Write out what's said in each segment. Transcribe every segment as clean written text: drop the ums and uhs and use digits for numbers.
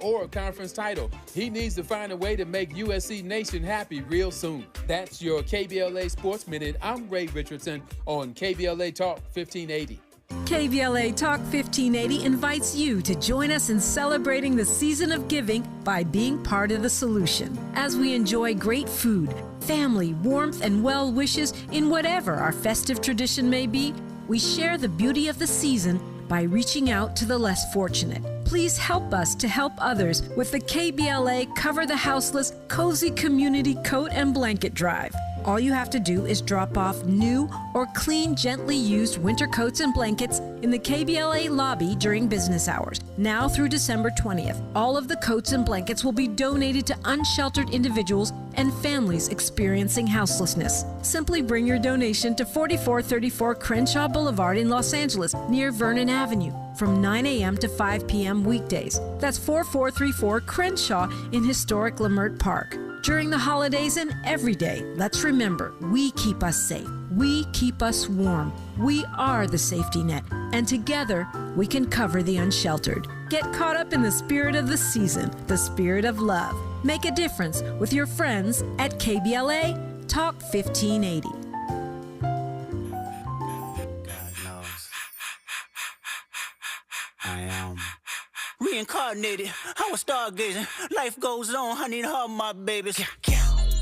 or a conference title. He needs to find a way to make USC Nation happy real soon. That's your KBLA Sports Minute. I'm Ray Richardson on KBLA Talk 1580. KBLA Talk 1580 invites you to join us in celebrating the season of giving by being part of the solution. As we enjoy great food, family, warmth, and well wishes in whatever our festive tradition may be, we share the beauty of the season by reaching out to the less fortunate. Please help us to help others with the KBLA Cover the Houseless Cozy Community Coat and Blanket Drive. All you have to do is drop off new or clean, gently used winter coats and blankets in the KBLA lobby during business hours. Now through December 20th, all of the coats and blankets will be donated to unsheltered individuals and families experiencing houselessness. Simply bring your donation to 4434 Crenshaw Boulevard in Los Angeles, near Vernon Avenue, from 9 a.m. to 5 p.m. weekdays. That's 4434 Crenshaw in historic Leimert Park. During the holidays and every day, let's remember, we keep us safe. We keep us warm. We are the safety net. And together, we can cover the unsheltered. Get caught up in the spirit of the season, the spirit of love. Make a difference with your friends at KBLA Talk 1580. God knows. I am reincarnated. I was stargazing. Life goes on. I need all my babies.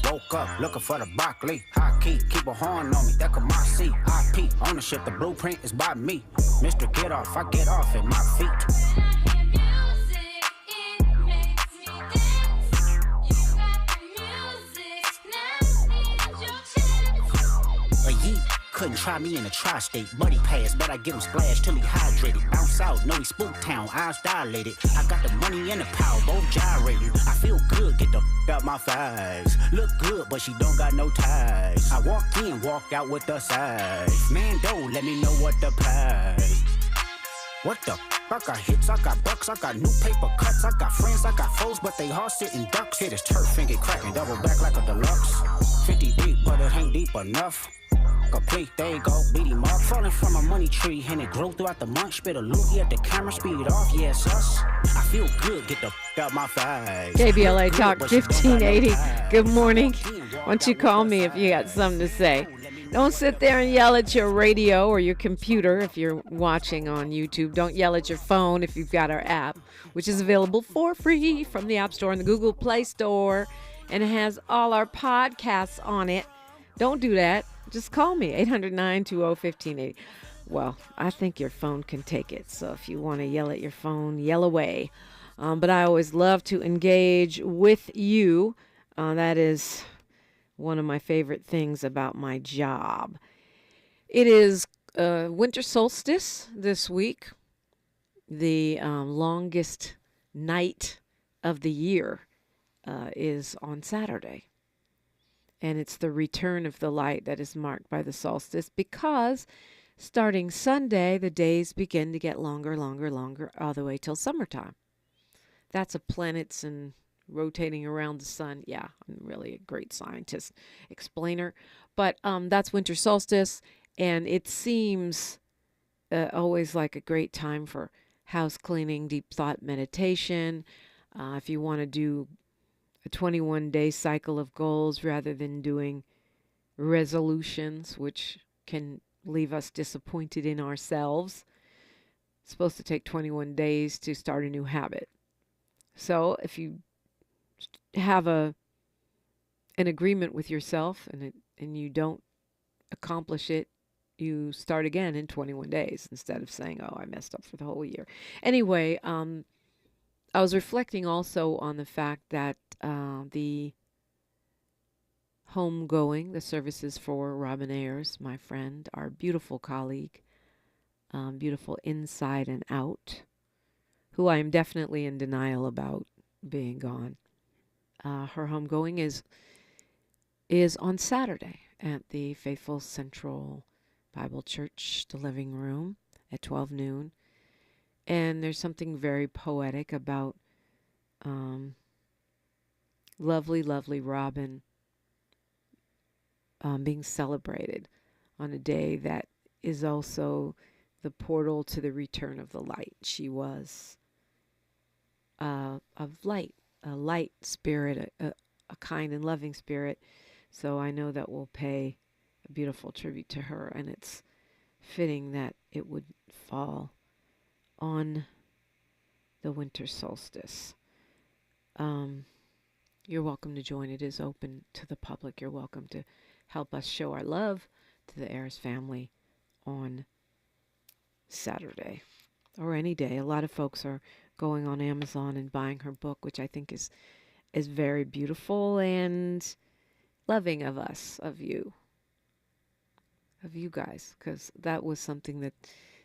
Woke up looking for the broccoli. High key, keep a horn on me. That could my seat. IP ownership. The blueprint is by me. Mr. Get Off, I get off at my feet. Couldn't try me in a tri-state. Buddy pass, but I get him splashed till he hydrated. Bounce out, know he spook town, eyes dilated. I got the money and the power, both gyrating. I feel good, get the out my thighs. Look good, but she don't got no ties. I walked in, walked out with the size. Man, don't let me know what the price. What the I got hits, I got bucks, I got new paper cuts, I got friends, I got foes, but they all sitting ducks. Hit his turf and get cracking, double back like a deluxe. 50 deep, but it ain't deep enough. Complete, there you go, beat him up. Falling from a money tree, and it grew throughout the month. Spit a loogie at the camera, speed off, yes, us. I feel good, get the out my thighs. KBLA Talk 1580. Good morning. Why don't you call me if you got something to say? Don't sit there and yell at your radio or your computer if you're watching on YouTube. Don't yell at your phone if you've got our app, which is available for free from the App Store and the Google Play Store, and it has all our podcasts on it. Don't do that. Just call me, 800-920-1580. Well, I think your phone can take it, so if you want to yell at your phone, yell away. But I always love to engage with you. That is one of my favorite things about my job. It is winter solstice this week, the longest night of the year is on Saturday. And it's the return of the light that is marked by the solstice, because starting Sunday, the days begin to get longer, all the way till summertime. That's a planets and rotating around the sun. Yeah, I'm really a great scientist explainer. But that's winter solstice, and it seems always like a great time for house cleaning, deep thought meditation. If you want to do a 21-day cycle of goals rather than doing resolutions, which can leave us disappointed in ourselves. It's supposed to take 21 days to start a new habit. So if you have an agreement with yourself and you don't accomplish it, you start again in 21 days instead of saying, oh, I messed up for the whole year. Anyway, I was reflecting also on the fact that the homegoing, the services for Robin Ayers, my friend, our beautiful colleague, beautiful inside and out, who I am definitely in denial about being gone. Her homegoing is on Saturday at the Faithful Central Bible Church, the living room, at 12 noon. And there's something very poetic about lovely, lovely Robin being celebrated on a day that is also the portal to the return of the light. She was of light, a light spirit, a kind and loving spirit. So I know that we'll pay a beautiful tribute to her, and it's fitting that it would fall on the winter solstice. You're welcome to join. It is open to the public. You're welcome to help us show our love to the Ayers family on Saturday or any day. A lot of folks are going on Amazon and buying her book, which I think is very beautiful and loving of us, of you guys, because that was something that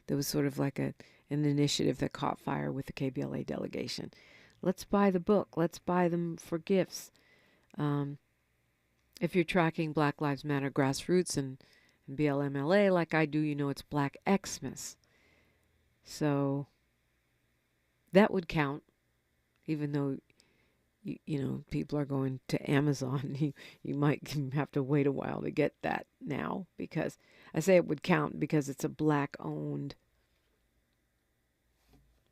was sort of like an initiative that caught fire with the KBLA delegation. Let's buy the book. Let's buy them for gifts. If you're tracking Black Lives Matter grassroots and BLMLA like I do, you know it's Black Xmas. So that would count, even though you know people are going to Amazon. You might have to wait a while to get that now, because I say it would count because it's a Black-owned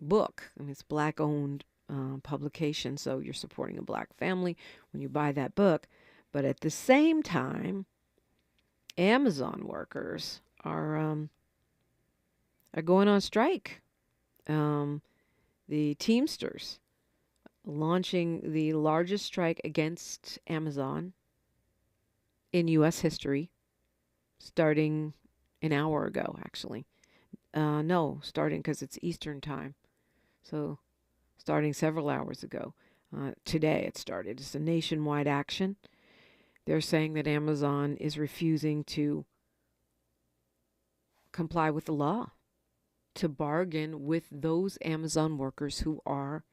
book. I mean, it's Black-owned publication, so you're supporting a Black family when you buy that book. But at the same time, Amazon workers are going on strike. The Teamsters launching the largest strike against Amazon in U.S. history, starting an hour ago, actually. No, starting because it's Eastern time. So starting several hours ago. Today it started. It's a nationwide action. They're saying that Amazon is refusing to comply with the law, to bargain with those Amazon workers who are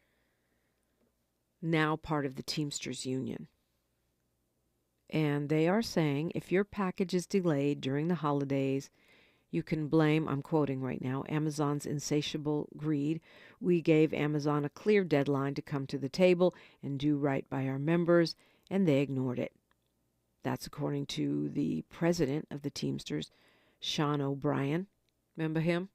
now part of the Teamsters Union. And they are saying if your package is delayed during the holidays, you can blame, I'm quoting right now, Amazon's insatiable greed. We gave Amazon a clear deadline to come to the table and do right by our members, and they ignored it. That's according to the president of the Teamsters, Sean O'Brien. Remember him?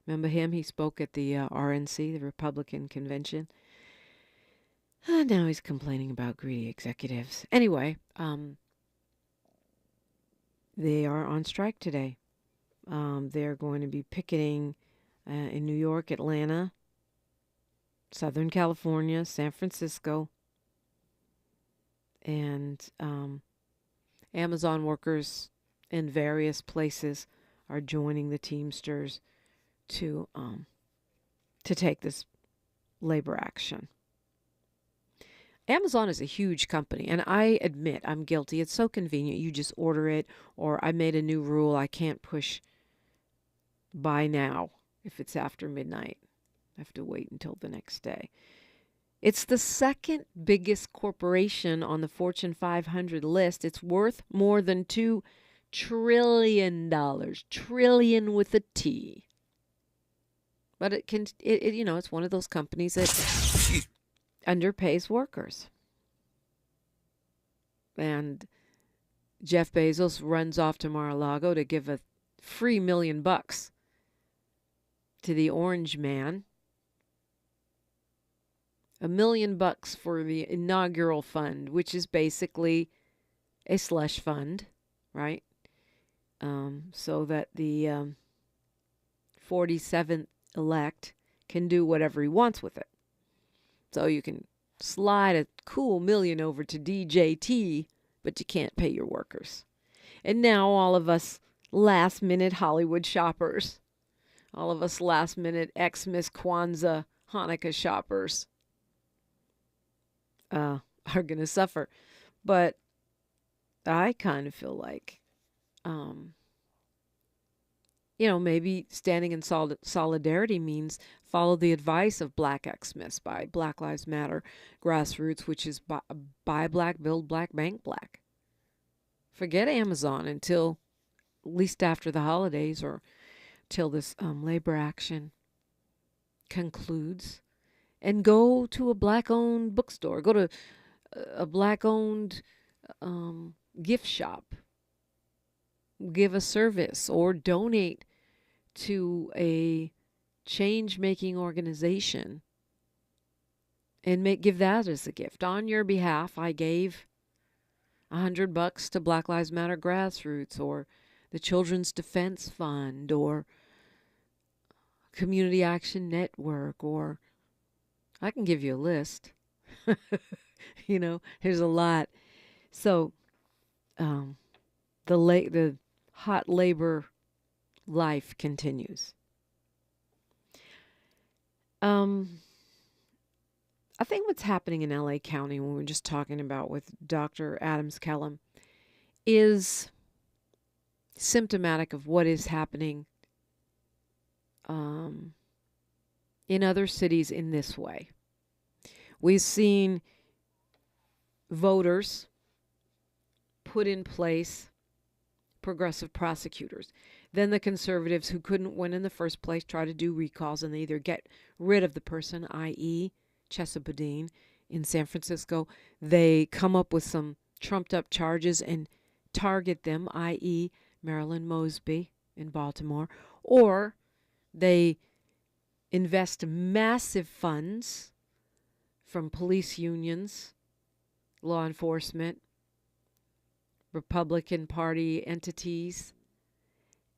Remember him? He spoke at the RNC, the Republican convention. Now he's complaining about greedy executives. Anyway, they are on strike today. They're going to be picketing in New York, Atlanta, Southern California, San Francisco. And Amazon workers in various places are joining the Teamsters to take this labor action. Amazon is a huge company, and I admit I'm guilty. It's so convenient. You just order it, or I made a new rule. I can't push buy now if it's after midnight. I have to wait until the next day. It's the second biggest corporation on the Fortune 500 list. It's worth more than $2 trillion. Trillion with a T. But it's one of those companies that underpays workers. And Jeff Bezos runs off to Mar-a-Lago to give a free $1 million to the Orange Man. $1 million for the inaugural fund, which is basically a slush fund, right? So that the 47th elect can do whatever he wants with it. So you can slide a cool $1 million over to DJT, but you can't pay your workers. And now all of us last-minute Hollywood shoppers, all of us last-minute Xmas, Kwanzaa, Hanukkah shoppers are going to suffer. But I kind of feel like, maybe standing in solidarity means follow the advice of Black Xmas by Black Lives Matter grassroots, which is buy black, build black, bank black. Forget Amazon until at least after the holidays or till this labor action concludes. And go to a Black-owned bookstore. Go to a Black-owned gift shop. Give a service or donate to a change-making organization and give that as a gift. On your behalf, I gave $100 to Black Lives Matter Grassroots, or the Children's Defense Fund, or Community Action Network, or I can give you a list. There's a lot. So the hot labor life continues. I think what's happening in LA County, when we're just talking about with Dr. Adams-Kellum, is symptomatic of what is happening in other cities in this way. We've seen voters put in place progressive prosecutors. Then the conservatives who couldn't win in the first place try to do recalls, and they either get rid of the person, i.e. Chesapeake in San Francisco. They come up with some trumped-up charges and target them, i.e. Marilyn Mosby in Baltimore. Or they invest massive funds from police unions, law enforcement, Republican Party entities,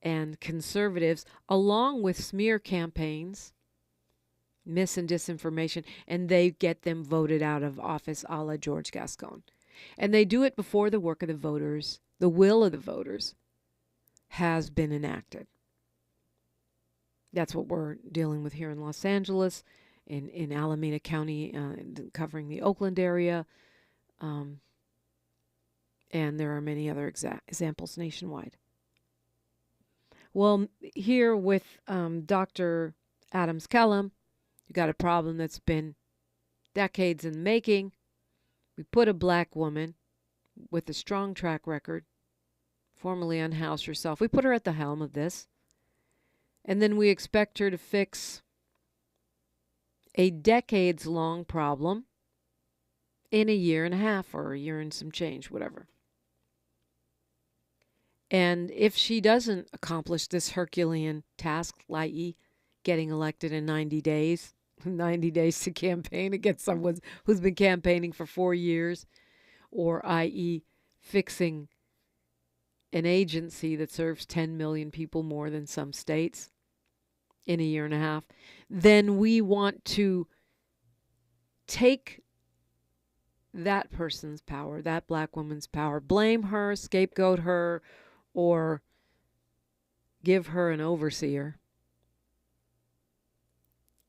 and conservatives, along with smear campaigns, mis and disinformation, and they get them voted out of office a la George Gascon. And they do it before the work of the voters, the will of the voters, has been enacted. That's what we're dealing with here in Los Angeles, in Alameda County, covering the Oakland area, and there are many other examples nationwide. Well, here with Dr. Adams-Kellum, you got a problem that's been decades in the making. We put a black woman with a strong track record, formerly unhoused herself. We put her at the helm of this. And then we expect her to fix a decades-long problem in a year and a half, or a year and some change, whatever. And if she doesn't accomplish this Herculean task, i.e. getting elected in 90 days, 90 days to campaign against someone who's been campaigning for 4 years, or i.e. fixing an agency that serves 10 million people more than some states in a year and a half, then we want to take that person's power, that black woman's power, blame her, scapegoat her, or give her an overseer,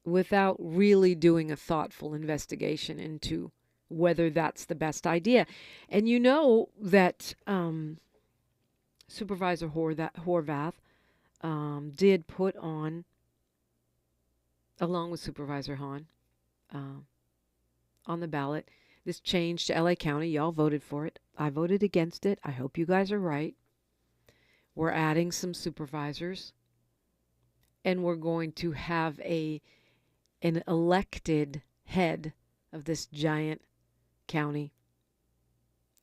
without really doing a thoughtful investigation into whether that's the best idea. And you know that Supervisor Horvath did put on, along with Supervisor Hahn, on the ballot, this change to LA County. Y'all voted for it. I voted against it. I hope you guys are right. We're adding some supervisors, and we're going to have an elected head of this giant county,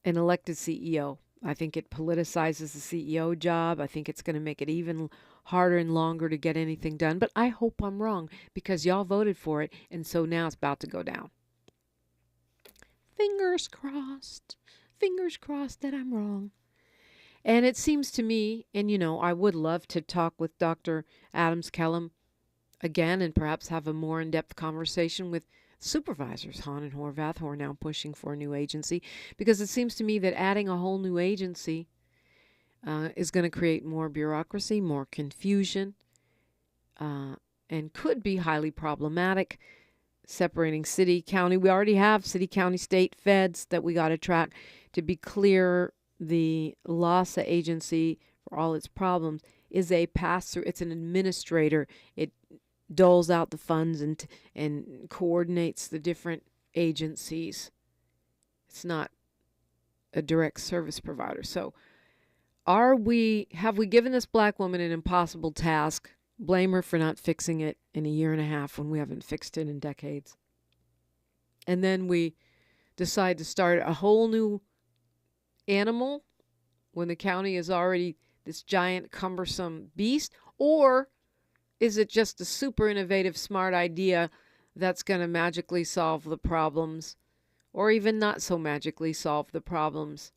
an elected CEO. I think it politicizes the CEO job. I think it's going to make it even harder and longer to get anything done. But I hope I'm wrong, because y'all voted for it, and so now it's about to go down. Fingers crossed. Fingers crossed that I'm wrong. And it seems to me, and I would love to talk with Dr. Adams-Kellum again and perhaps have a more in-depth conversation with supervisors, Hahn and Horvath, who are now pushing for a new agency, because it seems to me that adding a whole new agency is going to create more bureaucracy, more confusion, and could be highly problematic, separating city, county. We already have city, county, state, feds that we got to track. To be clear, the LASA agency, for all its problems, is a pass-through. It's an administrator. It doles out the funds and coordinates the different agencies. It's not a direct service provider. So have we given this black woman an impossible task? Blame her for not fixing it in a year and a half when we haven't fixed it in decades. And then we decide to start a whole new animal when the county is already this giant cumbersome beast? Or is it just a super innovative, smart idea that's going to magically solve the problems, or even not so magically solve the problems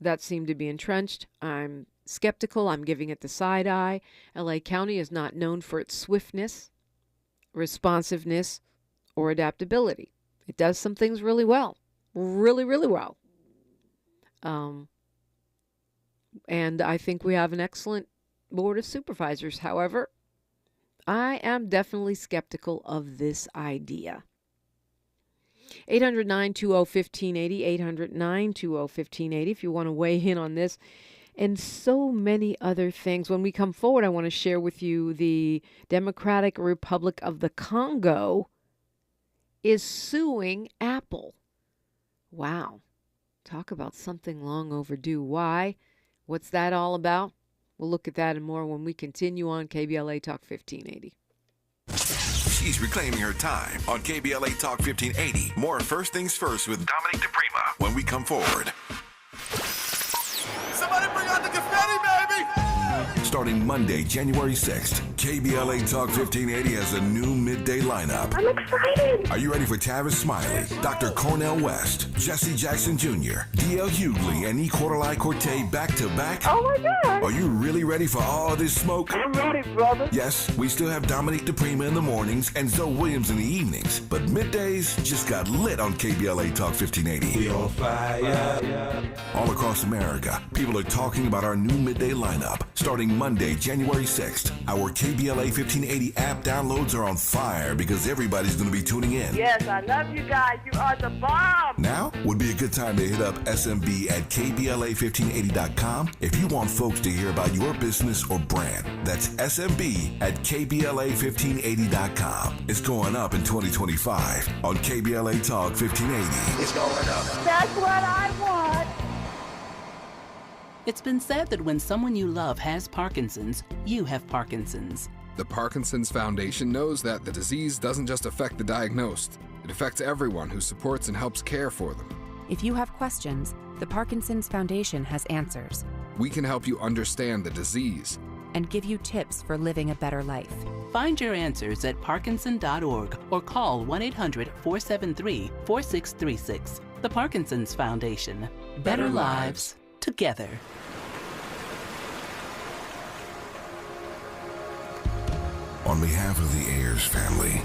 that seem to be entrenched. I'm skeptical. I'm giving it the side eye. LA County is not known for its swiftness, responsiveness, or adaptability. It does some things really well. Really, really well. And I think we have an excellent board of supervisors. However, I am definitely skeptical of this idea. 800-920-1580, 800-920-1580 if you want to weigh in on this and so many other things. When we come forward, I want to share with you the Democratic Republic of the Congo is suing Apple. Wow. Talk about something long overdue. Why? What's that all about? We'll look at that and more when we continue on KBLA Talk 1580. She's reclaiming her time on KBLA Talk 1580. More First Things First with Dominique DiPrima when we come forward. Somebody bring out the confetti, baby! Starting Monday, January 6th, KBLA Talk 1580 has a new midday lineup. I'm excited. Are you ready for Tavis Smiley, Dr. Cornel West, Jesse Jackson Jr., D.L. Hughley, and E. Quarterly Corte back-to-back? Oh, my God. Are you really ready for all this smoke? I'm ready, brother. Yes, we still have Dominique DiPrima in the mornings and Zoe Williams in the evenings, but middays just got lit on KBLA Talk 1580. We on fire. All across America, people are talking about our new midday lineup. Starting Monday, January 6th, our KBLA 1580 app downloads are on fire because everybody's going to be tuning in. Yes, I love you guys. You are the bomb. Now would be a good time to hit up SMB at KBLA1580.com if you want folks to hear about your business or brand. That's SMB at KBLA1580.com. It's going up in 2025 on KBLA Talk 1580. It's going up. That's what I want. It's been said that when someone you love has Parkinson's, you have Parkinson's. The Parkinson's Foundation knows that the disease doesn't just affect the diagnosed. It affects everyone who supports and helps care for them. If you have questions, the Parkinson's Foundation has answers We can help you understand the disease and give you tips for living a better life. Find your answers at parkinson.org or call 1-800-473-4636. The Parkinson's Foundation. Better lives together. On behalf of the Ayers family,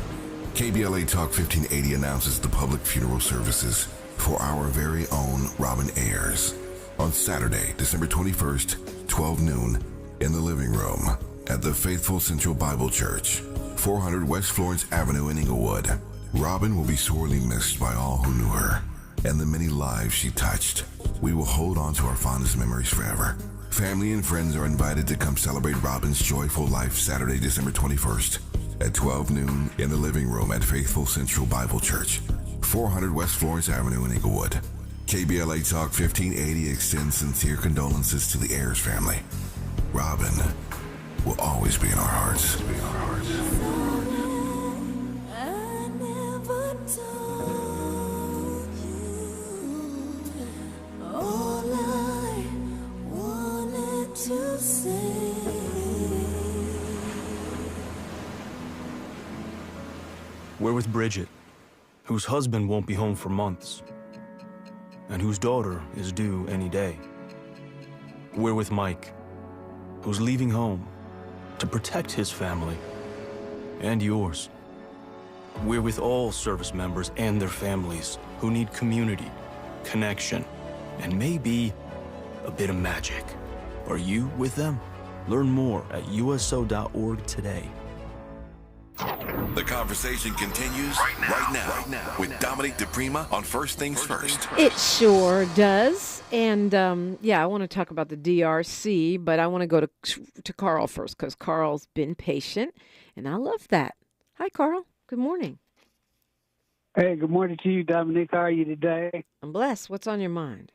KBLA Talk 1580 announces the public funeral services for our very own Robin Ayers on Saturday, December 21st, 12 noon, in the living room at the Faithful Central Bible Church, 400 West Florence Avenue in Inglewood. Robin will be sorely missed by all who knew her and the many lives she touched. We will hold on to our fondest memories forever. Family and friends are invited to come celebrate Robin's joyful life Saturday, December 21st at 12 noon in the living room at Faithful Central Bible Church, 400 West Florence Avenue in Inglewood. KBLA Talk 1580 extends sincere condolences to the Ayers family. Robin will always be in our hearts. We're with Bridget, whose husband won't be home for months, and whose daughter is due any day. We're with Mike, who's leaving home to protect his family and yours. We're with all service members and their families who need community, connection, and maybe a bit of magic. Are you with them? Learn more at uso.org today. The conversation continues right now with Dominique DiPrima on First Things First. It sure does. And, I want to talk about the DRC, but I want to go to Carl first because Carl's been patient, and I love that. Hi, Carl. Good morning. Hey, good morning to you, Dominique. How are you today? I'm blessed. What's on your mind?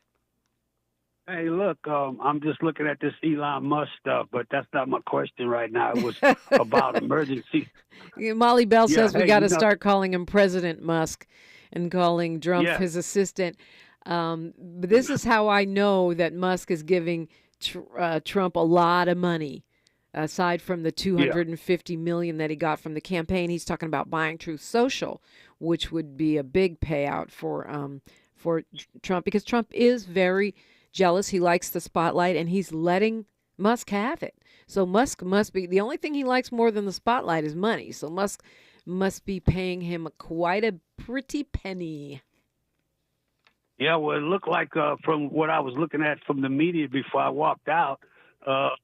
Hey, look, I'm just looking at this Elon Musk stuff, but that's not my question right now. It was about emergency. Molly Bell says we got to start calling him President Musk and calling Trump his assistant. But this is how I know that Musk is giving Trump a lot of money. Aside from the $250 million that he got from the campaign, he's talking about buying Truth Social, which would be a big payout for Trump, because Trump is very jealous. He likes the spotlight, and he's letting Musk have it. So Musk must be, the only thing he likes more than the spotlight is money. So Musk must be paying him quite a pretty penny. Yeah, well, it looked like from what I was looking at from the media before I walked out,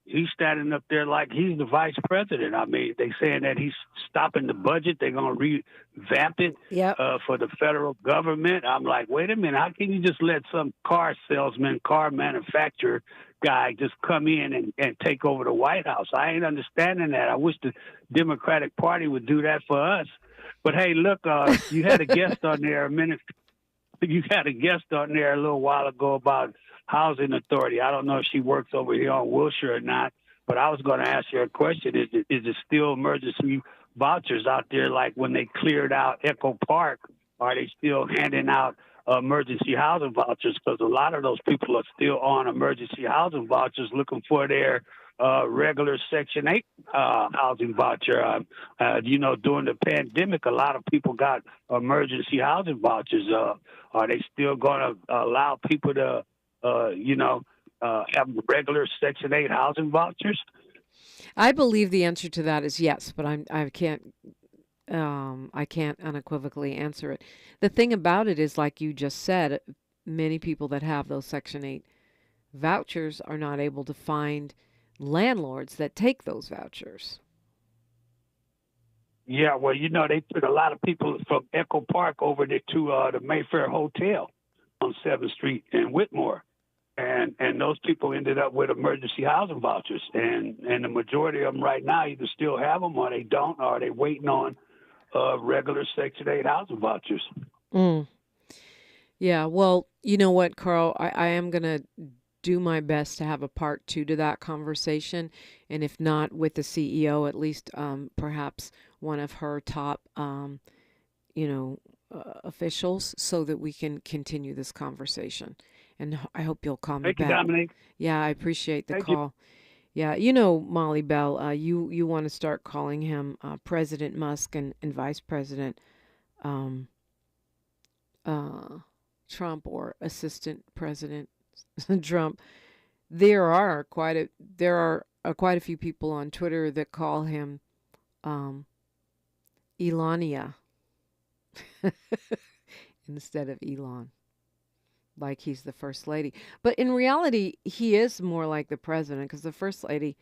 he's standing up there like he's the vice president. I mean, they saying that he's stopping the budget. They're going to revamp it for the federal government. I'm like, wait a minute. How can you just let some car salesman, car manufacturer guy just come in and take over the White House? I ain't understanding that. I wish the Democratic Party would do that for us. But, hey, look, you had a guest on there You had a guest on there a little while ago about housing authority. I don't know if she works over here on Wilshire or not, but I was going to ask her a question. Is it still emergency vouchers out there like when they cleared out Echo Park? Are they still handing out emergency housing vouchers? Because a lot of those people are still on emergency housing vouchers looking for their regular Section 8 housing voucher. During the pandemic, a lot of people got emergency housing vouchers. Are they still going to allow people to, have regular Section 8 housing vouchers? I believe the answer to that is yes, but I can't unequivocally answer it. The thing about it is, like you just said, many people that have those Section 8 vouchers are not able to find landlords that take those vouchers. Yeah, well, they took a lot of people from Echo Park over there to the Mayfair Hotel on 7th Street in Whitmore. And those people ended up with emergency housing vouchers. And the majority of them right now either still have them or they don't, or they waiting on regular Section 8 housing vouchers. Yeah, well, you know what, Carl? I am going to do my best to have a part 2 to that conversation. And if not with the CEO, at least perhaps one of her top, officials, so that we can continue this conversation. And I hope you'll call me back. Thank you, Dominique. Yeah, I appreciate the Thank call. You. Yeah, Molly Bell, you want to start calling him President Musk and Vice President Trump, or Assistant President Trump. There are quite a few people on Twitter that call him Elania instead of Elon, like he's the first lady. But in reality, he is more like the president, because the first lady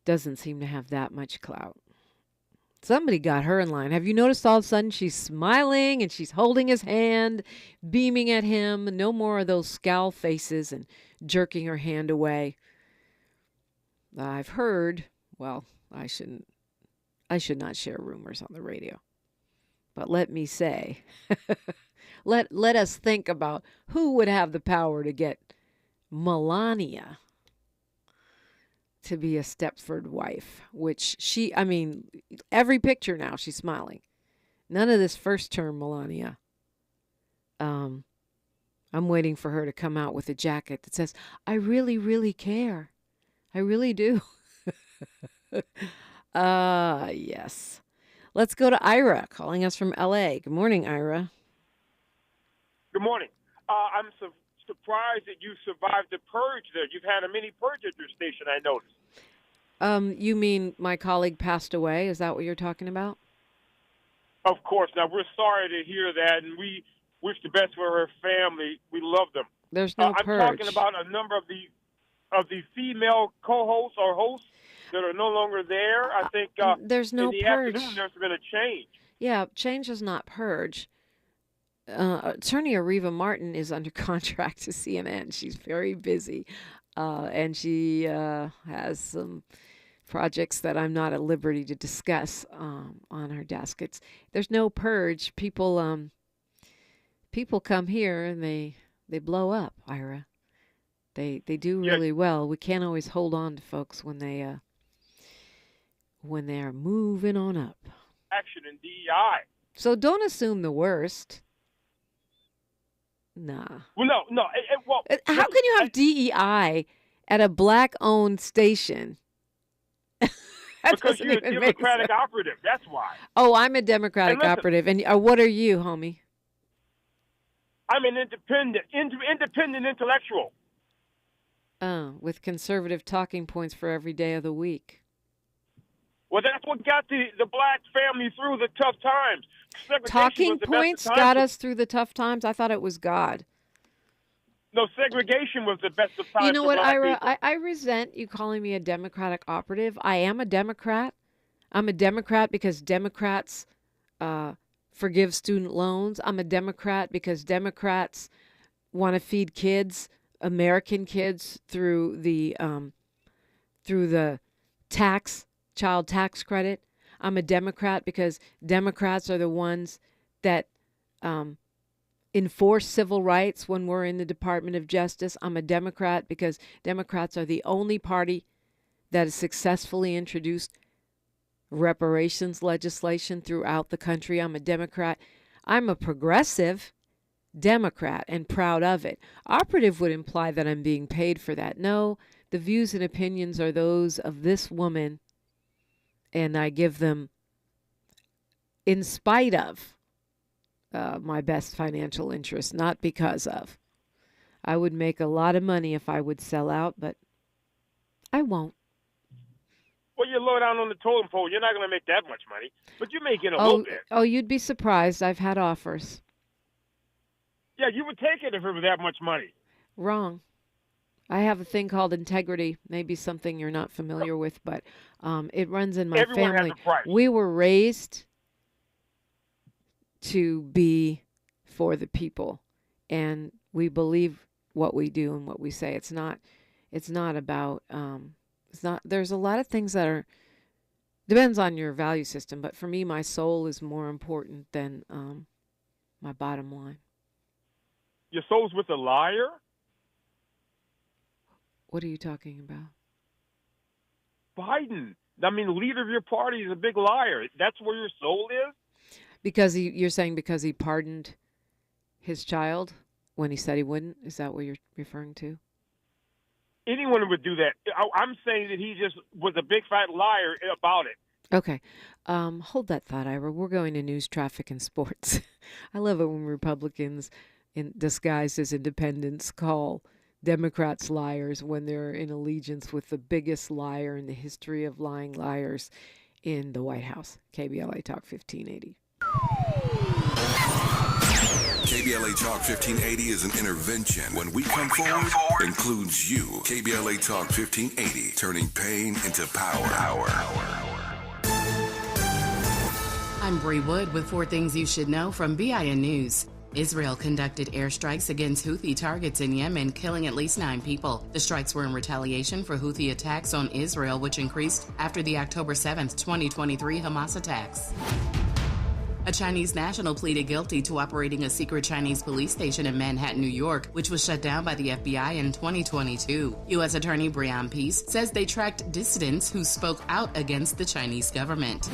doesn't seem to have that much clout. Somebody got her in line. Have you noticed all of a sudden she's smiling and she's holding his hand, beaming at him? No more of those scowl faces and jerking her hand away. I've heard, well, I should not share rumors on the radio. But let me say, let us think about who would have the power to get Melania to be a Stepford wife, which every picture now she's smiling. None of this first term Melania. I'm waiting for her to come out with a jacket that says, "I really, really care. I really do." Yes. Let's go to Ira, calling us from LA. Good morning, Ira. Good morning. I'm surprised that you survived the purge there. You've had a mini purge at your station, I noticed. You mean my colleague passed away? Is that what you're talking about? Of course. Now, we're sorry to hear that, and we wish the best for her family. We love them. There's no purge. I'm talking about a number of the female co-hosts or hosts that are no longer there. I think there's no in the purge. afternoon there's been a change. Yeah, change is not purge. Attorney Ariva Martin is under contract to CNN. She's very busy, and she has some projects that I'm not at liberty to discuss on her desk. There's no purge. People come here and they blow up, Ira. They do really well. We can't always hold on to folks when they are moving on up. Action in DEI. So don't assume the worst. Nah. Well, no. How can you have DEI at a black-owned station Because you're a Democratic operative. That's why. Oh, I'm a Democratic operative. And what are you, homie? I'm an independent intellectual. With conservative talking points for every day of the week. Well, that's what got the black family through the tough times. Talking points got us through the tough times? I thought it was God. No, segregation was the best of times. You know what, Ira? I resent you calling me a Democratic operative. I am a Democrat. I'm a Democrat because Democrats forgive student loans. I'm a Democrat because Democrats want to feed kids, American kids, through the child tax credit. I'm a Democrat because Democrats are the ones that enforce civil rights when we're in the Department of Justice. I'm a Democrat because Democrats are the only party that has successfully introduced reparations legislation throughout the country. I'm a Democrat. I'm a progressive Democrat and proud of it. Operative would imply that I'm being paid for that. No, the views and opinions are those of this woman, and I give them in spite of my best financial interest, not because of. I would make a lot of money if I would sell out, but I won't. Well, you're low down on the totem pole. You're not going to make that much money, but you may get a little bit. Oh, you'd be surprised. I've had offers. Yeah, you would take it if it was that much money. Wrong. I have a thing called integrity, maybe something you're not familiar with, but it runs in my Everyone family. Has a price. We were raised to be for the people, and we believe what we do and what we say. It's not about there's a lot of things that are depends on your value system, but for me my soul is more important than my bottom line. Your soul's with a liar? What are you talking about? Biden. I mean, the leader of your party is a big liar. That's where your soul is? Because you're saying because he pardoned his child when he said he wouldn't? Is that what you're referring to? Anyone would do that. I'm saying that he just was a big fat liar about it. Okay. Hold that thought, Ira. We're going to news, traffic, and sports. I love it when Republicans disguised as independents call Democrats liars when they're in allegiance with the biggest liar in the history of lying liars in the White House. KBLA Talk 1580. KBLA Talk 1580 is an intervention. When we come forward, includes you. KBLA Talk 1580, turning pain into power. I'm Bree Wood with 4 things you should know from BIN News. Israel conducted airstrikes against Houthi targets in Yemen, killing at least 9 people. The strikes were in retaliation for Houthi attacks on Israel, which increased after the October 7, 2023 Hamas attacks. A Chinese national pleaded guilty to operating a secret Chinese police station in Manhattan, New York, which was shut down by the FBI in 2022. U.S. Attorney Brian Peace says they tracked dissidents who spoke out against the Chinese government.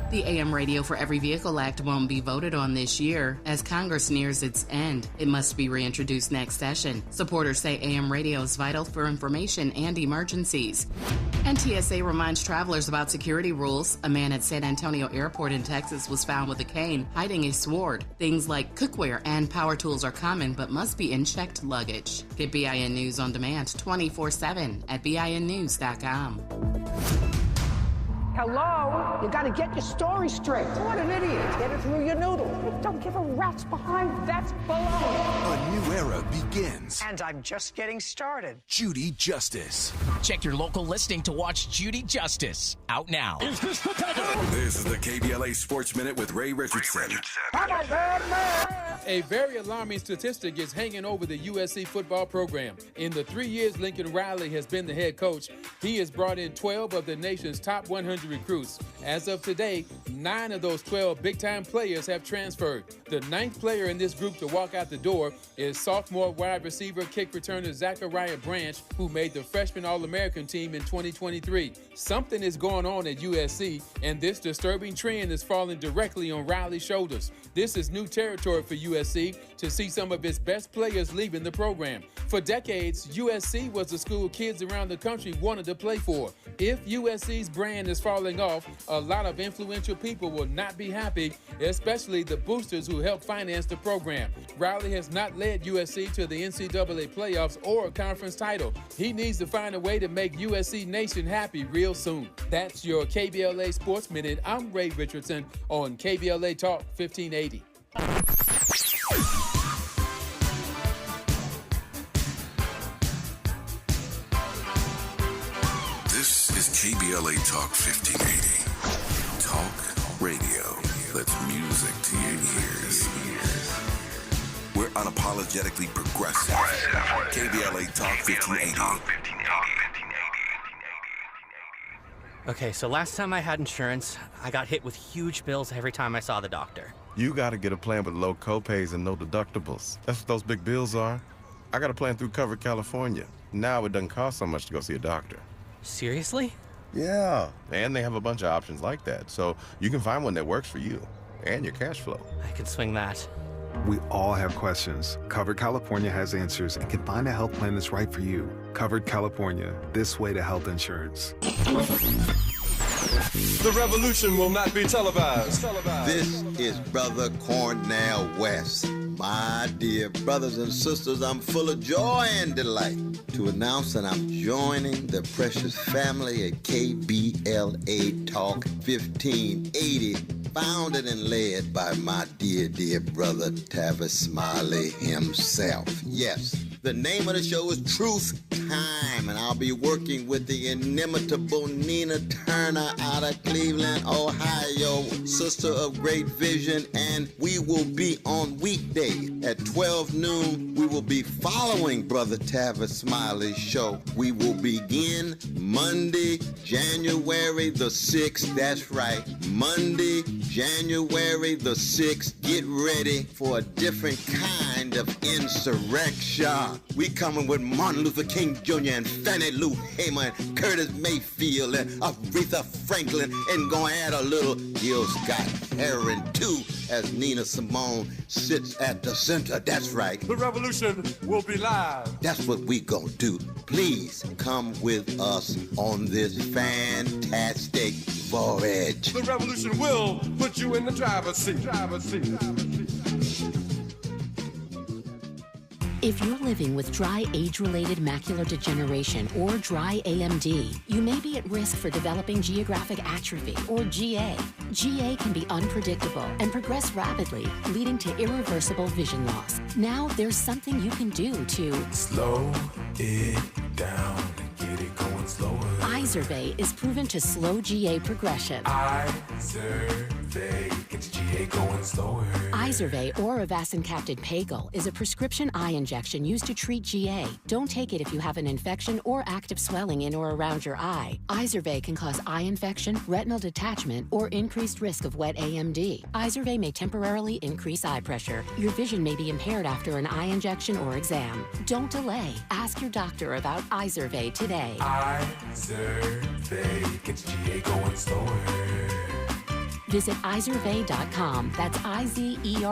The AM Radio for Every Vehicle Act won't be voted on this year. As Congress nears its end, it must be reintroduced next session. Supporters say AM radio is vital for information and emergencies. And TSA reminds travelers about security rules. A man at San Antonio Airport in Texas was found with a cane, hiding a sword. Things like cookware and power tools are common, but must be in checked luggage. Get BIN News on demand 24/7 at BINnews.com. Hello? You gotta get your story straight. What an idiot. Get it through your noodle. Don't give a rat's behind. That's baloney. A new era begins. And I'm just getting started. Judy Justice. Check your local listing to watch Judy Justice. Out now. Is this the This is the KBLA Sports Minute with Ray Richardson. A very alarming statistic is hanging over the USC football program. In the 3 years Lincoln Riley has been the head coach, he has brought in 12 of the nation's top 100 recruits. As of today, 9 of those 12 big-time players have transferred. The 9th player in this group to walk out the door is sophomore wide receiver kick returner Zachariah Branch, who made the freshman All-American team in 2023. Something is going on at USC, and this disturbing trend is falling directly on Riley's shoulders. This is new territory for USC to see some of its best players leaving the program. For decades, USC was the school kids around the country wanted to play for. If USC's brand is falling off, a lot of influential people will not be happy, especially the boosters who help finance the program. Riley has not led USC to the NCAA playoffs or a conference title. He needs to find a way to make USC Nation happy real soon. That's your KBLA Sports Minute. I'm Ray Richardson on KBLA Talk 1580. This is KBLA Talk 1580. Talk radio. That's music to your ears. We're unapologetically progressive. KBLA Talk 1580. Okay, so last time I had insurance, I got hit with huge bills every time I saw the doctor. You gotta get a plan with low copays and no deductibles. That's what those big bills are. I got a plan through Covered California. Now it doesn't cost so much to go see a doctor. Seriously? Yeah, and they have a bunch of options like that, so you can find one that works for you and your cash flow. I can swing that. We all have questions. Covered California has answers and can find a health plan that's right for you. Covered California, this way to health insurance. The revolution will not be televised. This is Brother Cornell West. My dear brothers and sisters, I'm full of joy and delight to announce that I'm joining the precious family at KBLA Talk 1580, founded and led by my dear, dear brother Tavis Smiley himself. Yes, the name of the show is Truth Time, and I'll be working with the inimitable Nina Turner out of Cleveland, Ohio, sister of great vision, and we will be on weekdays at 12 noon. We will be following Brother Tavis Smiley's show. We will begin Monday, January the 6th. That's right, Monday, January the 6th. Get ready for a different kind of insurrection. We coming with Martin Luther King Jr. and Fannie Lou Hamer and Curtis Mayfield and Aretha Franklin, and gonna add a little Gil Scott Heron too, as Nina Simone sits at the center. That's right. The revolution will be live. That's what we gonna do. Please come with us on this fantastic voyage. The revolution will put you in the driver's seat. If you're living with dry age-related macular degeneration or dry AMD, you may be at risk for developing geographic atrophy or GA. GA can be unpredictable and progress rapidly, leading to irreversible vision loss. Now there's something you can do to slow it down and get it going slower. Izervay is proven to slow GA progression. Izervay gets GA going slower. Izervay or avacincaptad pagel is a prescription eye injection used to treat GA. Don't take it if you have an infection or active swelling in or around your eye. Izervay can cause eye infection, retinal detachment, or increased risk of wet AMD. Izervay may temporarily increase eye pressure. Your vision may be impaired after an eye injection or exam. Don't delay. Ask your doctor about Izervay today. Izervay gets GA going slower. Visit Izervay.com. That's IZERVAY.com.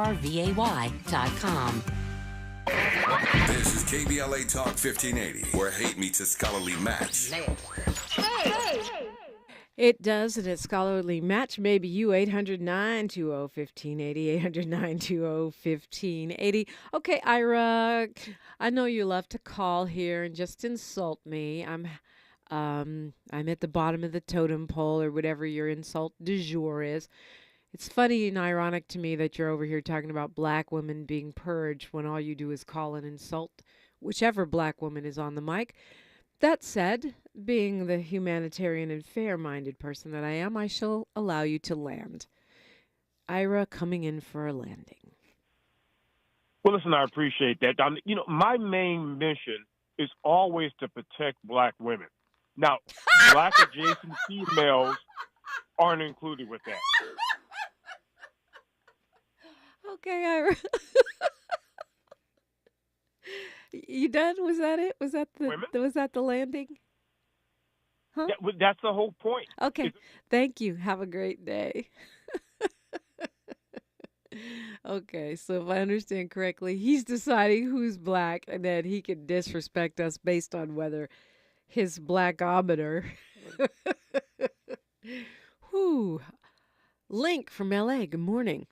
This is KBLA Talk 1580, where hate meets a scholarly match. It does, and it's scholarly match. Maybe you, 800-920-1580, 800-920-1580. Okay, Ira, I know you love to call here and just insult me. I'm at the bottom of the totem pole, or whatever your insult du jour is. It's funny and ironic to me that you're over here talking about black women being purged when all you do is call and insult whichever black woman is on the mic. That said, being the humanitarian and fair-minded person that I am, I shall allow you to land. Ira coming in for a landing. Well, listen, I appreciate that. My main mission is always to protect black women. Now, black adjacent females aren't included with that. Okay, Ira. You done? Was that it? Was that the landing? Huh? Yeah, that's the whole point. Okay. Thank you. Have a great day. Okay, so if I understand correctly, he's deciding who's black and then he can disrespect us based on whether his blackometer. Whew. Link from LA, good morning.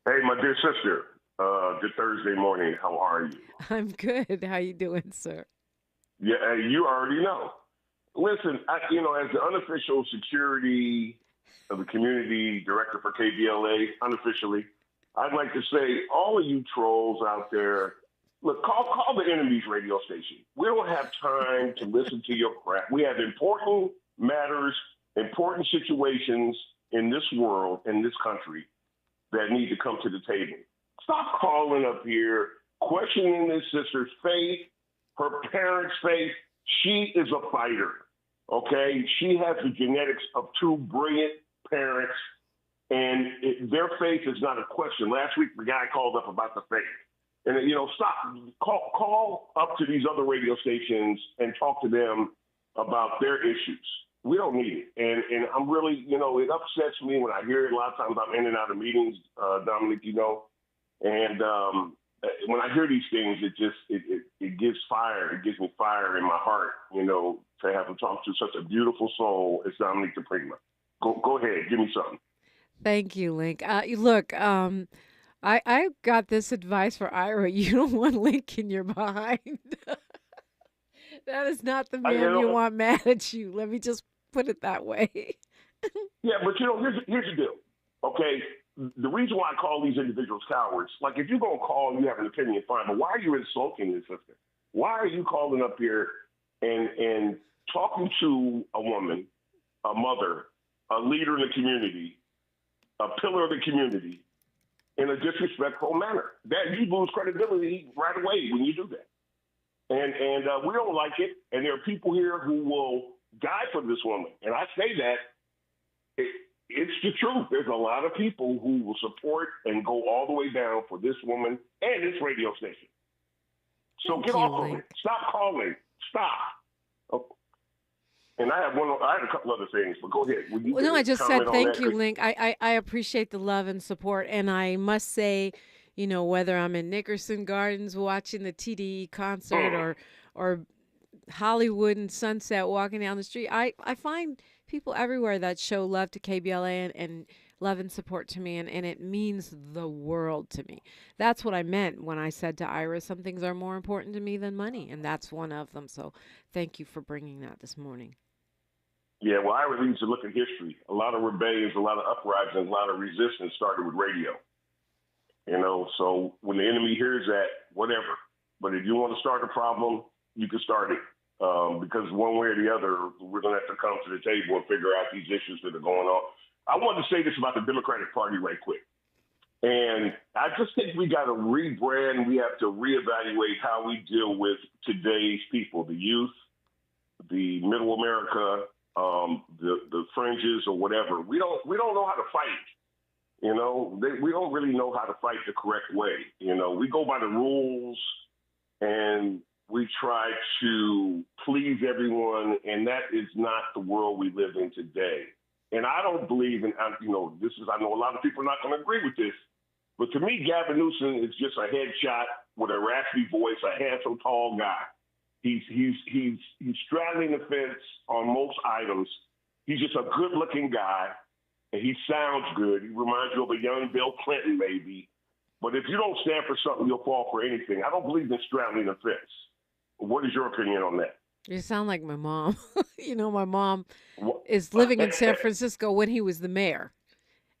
Hey, my dear sister. Good Thursday morning. How are you? I'm good. How you doing, sir? Yeah, you already know. Listen, as the unofficial security of the community director for KBLA, unofficially, I'd like to say, all of you trolls out there, look, call the enemy's radio station. We don't have time to listen to your crap. We have important matters, important situations in this world, in this country, that need to come to the table. Stop calling up here, questioning this sister's faith, her parents' faith. She is a fighter, okay? She has the genetics of two brilliant parents, and their faith is not a question. Last week, the guy called up about the faith. And, stop. Call up to these other radio stations and talk to them about their issues. We don't need it. And I'm really, it upsets me when I hear it. A lot of times I'm in and out of meetings, Dominique, and when I hear these things, it gives fire. It gives me fire in my heart, to have to talk to such a beautiful soul as Dominique DiPrima. Go ahead. Give me something. Thank you, Link. Look, I got this advice for Ira. You don't want Link in your behind. That is not the man you want mad at you. Let me just put it that way. Yeah, but here's the deal. Okay, the reason why I call these individuals cowards, like if you're gonna call, you have an opinion, fine. But why are you insulting this sister? Why are you calling up here and talking to a woman, a mother, a leader in the community, a pillar of the community, in a disrespectful manner? That you lose credibility right away when you do that. And we don't like it. And there are people here who will die for this woman. And I say that it's the truth. There's a lot of people who will support and go all the way down for this woman and this radio station. So get off of it. Stop calling. Stop. Oh. And I had a couple other things, but go ahead. Well, no, I just said thank you, Link. I appreciate the love and support. And I must say, whether I'm in Nickerson Gardens watching the TDE concert or Hollywood and Sunset walking down the street, I find people everywhere that show love to KBLA and love and support to me, and it means the world to me. That's what I meant when I said to Ira, some things are more important to me than money, and that's one of them. So thank you for bringing that this morning. Yeah, well, Ira needs to look at history. A lot of rebellions, a lot of uprisings, a lot of resistance started with radio. So when the enemy hears that, whatever. But if you want to start a problem, you can start it. Because one way or the other, we're going to have to come to the table and figure out these issues that are going on. I wanted to say this about the Democratic Party right quick. And I just think we got to rebrand. We have to reevaluate how we deal with today's people, the youth, the middle America, the fringes or whatever. We don't know how to fight. We don't really know how to fight the correct way. We go by the rules and we try to please everyone, and that is not the world we live in today. And I don't believe in, I know a lot of people are not going to agree with this, but to me, Gavin Newsom is just a headshot with a raspy voice, a handsome, tall guy. He's straddling the fence on most items. He's just a good-looking guy, and he sounds good. He reminds you of a young Bill Clinton, maybe. But if you don't stand for something, you'll fall for anything. I don't believe in straddling the fence. What is your opinion on that? You sound like my mom. My mom is living in San Francisco when he was the mayor.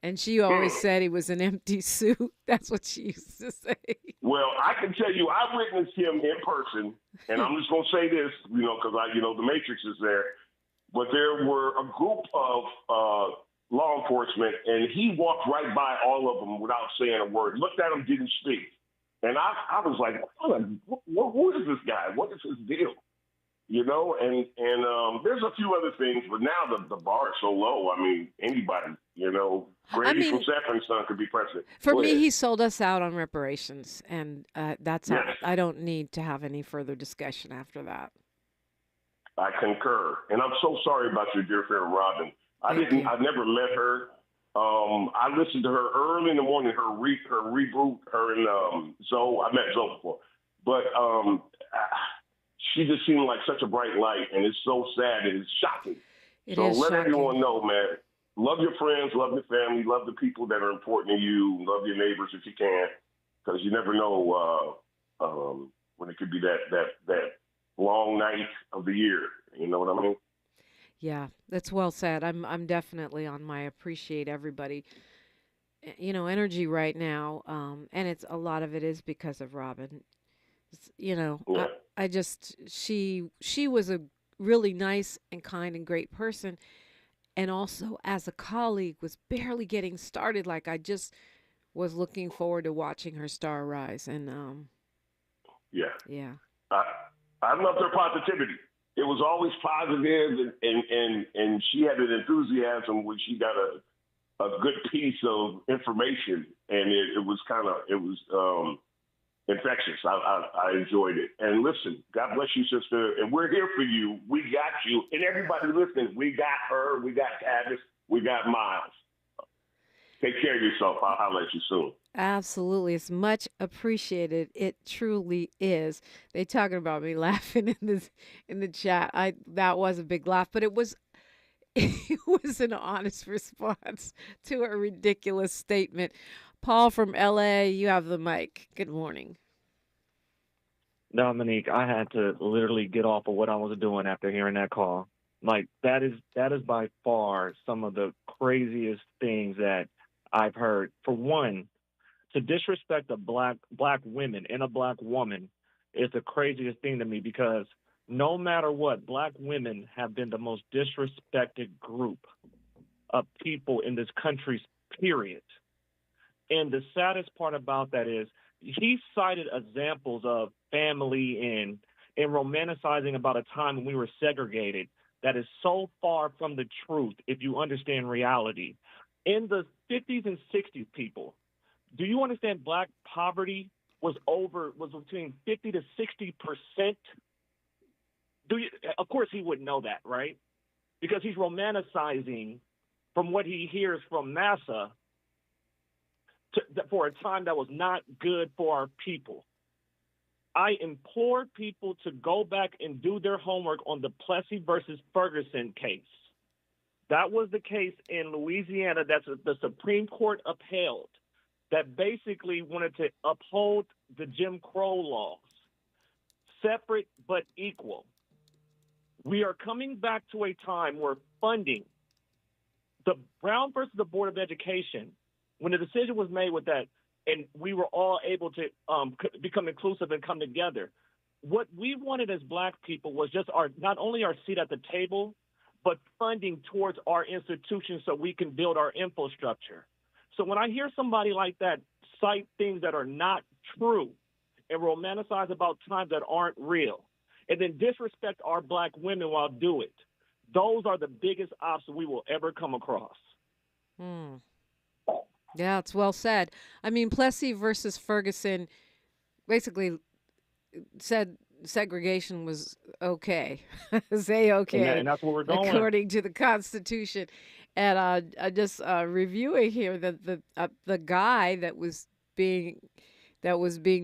And she always said he was an empty suit. That's what she used to say. Well, I can tell you, I witnessed him in person. And I'm just going to say this, because the Matrix is there. But there were a group of law enforcement, and he walked right by all of them without saying a word. Looked at them, didn't speak. And I was like, who is this guy? What is his deal? And there's a few other things, but now the bar is so low. I mean, anybody, Grady from Sanford & Son could be president. For me, he sold us out on reparations, and that's how I don't need to have any further discussion after that. I concur. And I'm so sorry about your dear friend, Robin. I never met her. I listened to her early in the morning. Her reboot. Her and Zoe. I met Zoe before, but she just seemed like such a bright light, and it's so sad and it's shocking. So let everyone know, man. Love your friends, love your family, love the people that are important to you, love your neighbors if you can, because you never know when it could be that long night of the year. You know what I mean? Yeah, that's well said. I'm definitely on my appreciate everybody, energy right now, and it's a lot of it is because of Robin. Yeah. I just she was a really nice and kind and great person, and also as a colleague was barely getting started. Like I just was looking forward to watching her star rise, and yeah. I loved her positivity. It was always positive, and she had an enthusiasm when she got a good piece of information, and it was infectious. I enjoyed it. And listen, God bless you, sister. And we're here for you. We got you. And everybody listening, we got her. We got Tavis. We got Miles. Take care of yourself. I'll holler at you soon. Absolutely. It's much appreciated. It truly is. They talking about me laughing in the chat. That was a big laugh, but it was an honest response to a ridiculous statement. Paul from LA, you have the mic. Good morning. Dominique, I had to literally get off of what I was doing after hearing that call. Like that is by far some of the craziest things that I've heard. For one, to disrespect a black women and a black woman is the craziest thing to me, because no matter what, black women have been the most disrespected group of people in this country, period. And the saddest part about that is he cited examples of family and romanticizing about a time when we were segregated that is so far from the truth if you understand reality. In the 50s and 60s, people, do you understand black poverty was between 50 to 60%? Of course he wouldn't know that, right? Because he's romanticizing from what he hears from NASA for a time that was not good for our people. I implore people to go back and do their homework on the Plessy versus Ferguson case. That was the case in Louisiana that the Supreme Court upheld, that basically wanted to uphold the Jim Crow laws, separate but equal. We are coming back to a time where funding, the Brown versus the Board of Education, when the decision was made with that, and we were all able to become inclusive and come together, what we wanted as black people was just not only our seat at the table, but funding towards our institutions so we can build our infrastructure. So when I hear somebody like that cite things that are not true and romanticize about times that aren't real, and then disrespect our black women while do it, those are the biggest obstacles we will ever come across. Yeah, it's well said. I mean, Plessy versus Ferguson basically said segregation was okay. Say okay. And that's where we're going. According to the Constitution. And just reviewing here that the guy that was being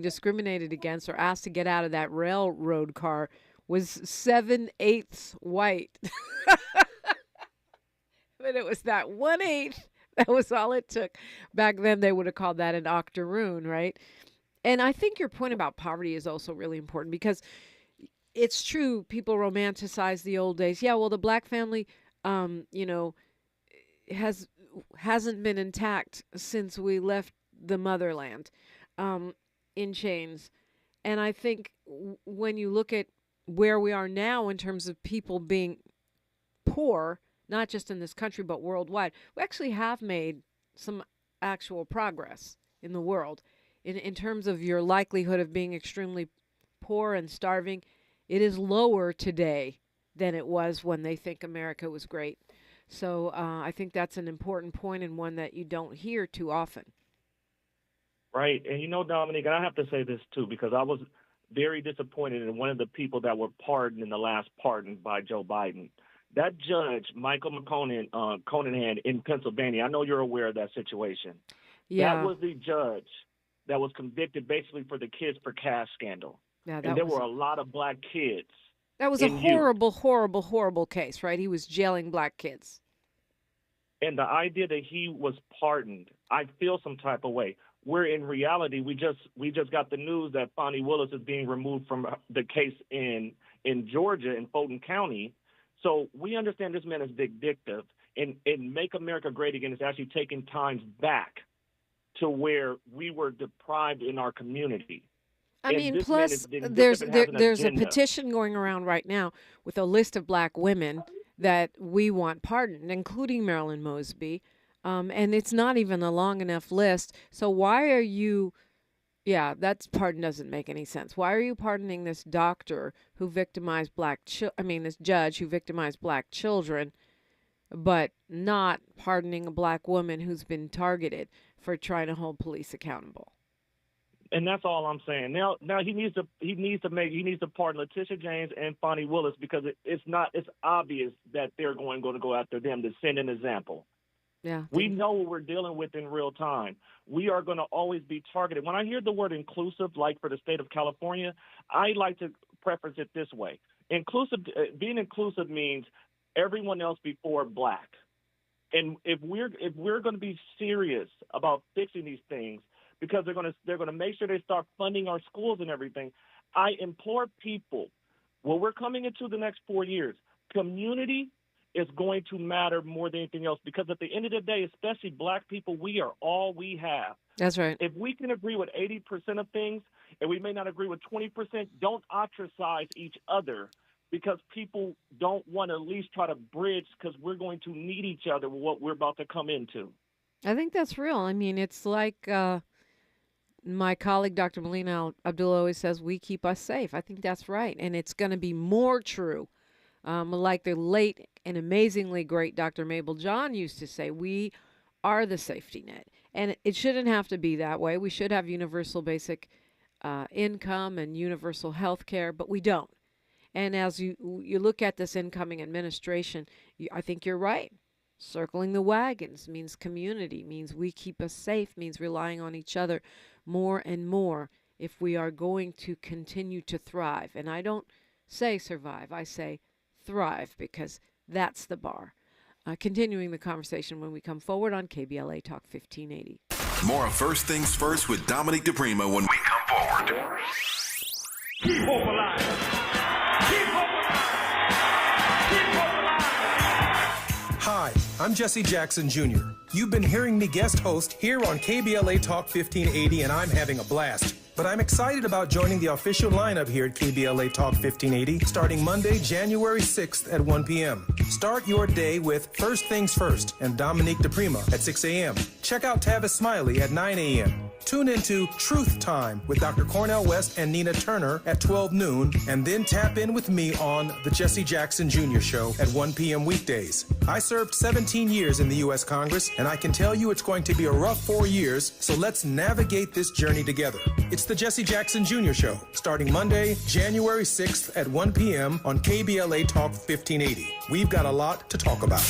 discriminated against or asked to get out of that railroad car was 7/8 white. But it was that 1/8. That was all it took. Back then, they would have called that an octoroon, right? And I think your point about poverty is also really important, because it's true. People romanticize the old days. Yeah, well, the black family, hasn't been intact since we left the motherland in chains. And I think when you look at where we are now in terms of people being poor, not just in this country, but worldwide, we actually have made some actual progress in the world. In terms of your likelihood of being extremely poor and starving, it is lower today than it was when they think America was great. So I think that's an important point, and one that you don't hear too often. Right. And Dominique, and I have to say this too, because I was very disappointed in one of the people that were pardoned in the last pardon by Joe Biden, That judge, Michael Conanahan in Pennsylvania, I know you're aware of that situation. Yeah. That was the judge that was convicted basically for the Kids for Cash scandal. Yeah, and there were a lot of black kids. That was a horrible, horrible, horrible case, right? He was jailing black kids. And the idea that he was pardoned, I feel some type of way. Where in reality, we just got the news that Fonnie Willis is being removed from the case in Georgia, in Fulton County. So we understand this man is vindictive. And Make America Great Again is actually taking times back to where we were deprived in our community. I mean, plus there's a petition going around right now with a list of black women that we want pardoned, including Marilyn Mosby. And it's not even a long enough list. So why are you, that pardon doesn't make any sense. Why are you pardoning this doctor who victimized this judge who victimized black children, but not pardoning a black woman who's been targeted for trying to hold police accountable? And that's all I'm saying. Now he needs to pardon Letitia James and Fonnie Willis, because it's obvious that they're going to go after them to send an example. Yeah. We know what we're dealing with in real time. We are going to always be targeted. When I hear the word inclusive, like for the state of California, I like to preface it this way. Being inclusive means everyone else before black. And if we're going to be serious about fixing these things, because they're going to make sure they start funding our schools and everything, I implore people, we're coming into the next 4 years, community is going to matter more than anything else, because at the end of the day, especially black people, we are all we have. That's right. If we can agree with 80% of things and we may not agree with 20%, don't ostracize each other, because people don't want to at least try to bridge, because we're going to need each other with what we're about to come into. I think that's real. I mean, it's like my colleague, Dr. Melina Abdullah, always says, we keep us safe. I think that's right. And it's going to be more true. Like the late and amazingly great Dr. Mabel John used to say, we are the safety net. And it shouldn't have to be that way. We should have universal basic income and universal health care, but we don't. And as you look at this incoming administration, I think you're right. Circling the wagons means community, means we keep us safe, means relying on each other more and more if we are going to continue to thrive. And I don't say survive, I say thrive, because that's the bar. Continuing the conversation when we come forward on KBLA Talk 1580. More of First Things First with Dominique DiPrima when we come forward. Keep hope alive. Keep hope alive. Keep hope alive. Hi, I'm Jesse Jackson Jr. You've been hearing me guest host here on KBLA Talk 1580, and I'm having a blast. But I'm excited about joining the official lineup here at KBLA Talk 1580 starting Monday, January 6th at 1 p.m. Start your day with First Things First and Dominique DiPrima at 6 a.m. Check out Tavis Smiley at 9 a.m. Tune into Truth Time with Dr. Cornell West and Nina Turner at 12 noon, and then tap in with me on The Jesse Jackson Jr. Show at 1 p.m. weekdays. I served 17 years in the U.S. Congress, and I can tell you it's going to be a rough 4 years, so let's navigate this journey together. It's The Jesse Jackson Jr. Show, starting Monday, January 6th at 1 p.m. on KBLA Talk 1580. We've got a lot to talk about.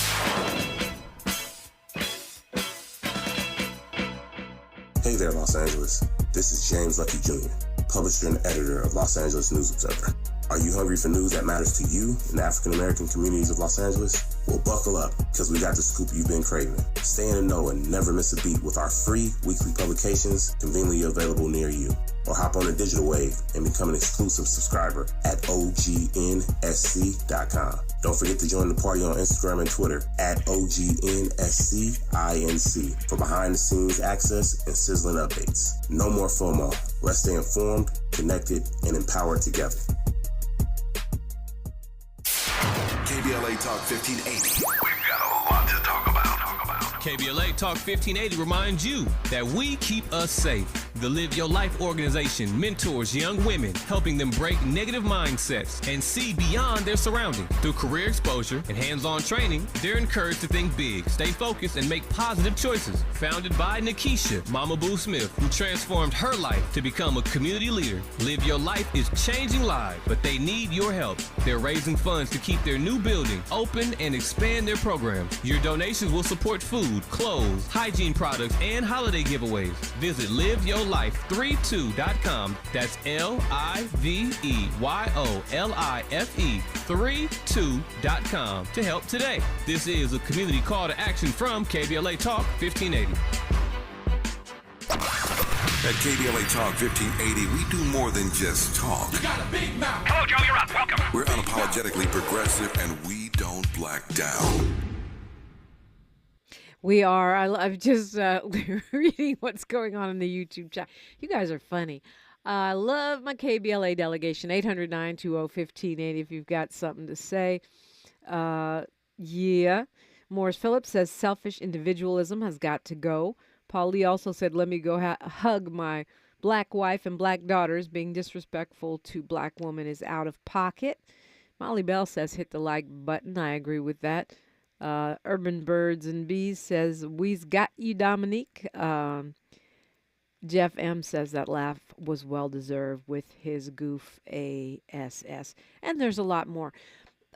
Hey there, Los Angeles. This is James Lucky Jr., publisher and editor of Los Angeles News Observer. Are you hungry for news that matters to you in the African-American communities of Los Angeles? Well, buckle up, because we got the scoop you've been craving. Stay in the know and never miss a beat with our free weekly publications conveniently available near you. Or hop on the digital wave and become an exclusive subscriber at OGNSC.com. Don't forget to join the party on Instagram and Twitter at OGNSCINC for behind-the-scenes access and sizzling updates. No more FOMO. Let's stay informed, connected, and empowered together. KBLA Talk 1580. We've got a lot to talk about. KBLA Talk 1580 reminds you that we keep us safe. The Live Your Life organization mentors young women, helping them break negative mindsets and see beyond their surroundings. Through career exposure and hands-on training, they're encouraged to think big, stay focused, and make positive choices. Founded by Nikisha Mama Boo Smith, who transformed her life to become a community leader. Live Your Life is changing lives, but they need your help. They're raising funds to keep their new building open and expand their programs. Your donations will support food, clothes, hygiene products, and holiday giveaways. Visit liveyourlife32.com. That's LIVEYOLIFE32.com to help today. This is a community call to action from KBLA Talk 1580. At KBLA Talk 1580, we do more than just talk. You got a big mouth. Hello, Joe, you're up. Welcome. We're unapologetically progressive, and we don't black down. We are. I'm just reading what's going on in the YouTube chat. You guys are funny. I love my KBLA delegation, 800-920-1580 if you've got something to say. Yeah. Morris Phillips says selfish individualism has got to go. Paul Lee also said, let me go hug my black wife and black daughters. Being disrespectful to black woman is out of pocket. Molly Bell says, hit the like button. I agree with that. Urban Birds and Bees says, we's got you, Dominique. Jeff M. says that laugh was well-deserved with his goof ASS. And there's a lot more.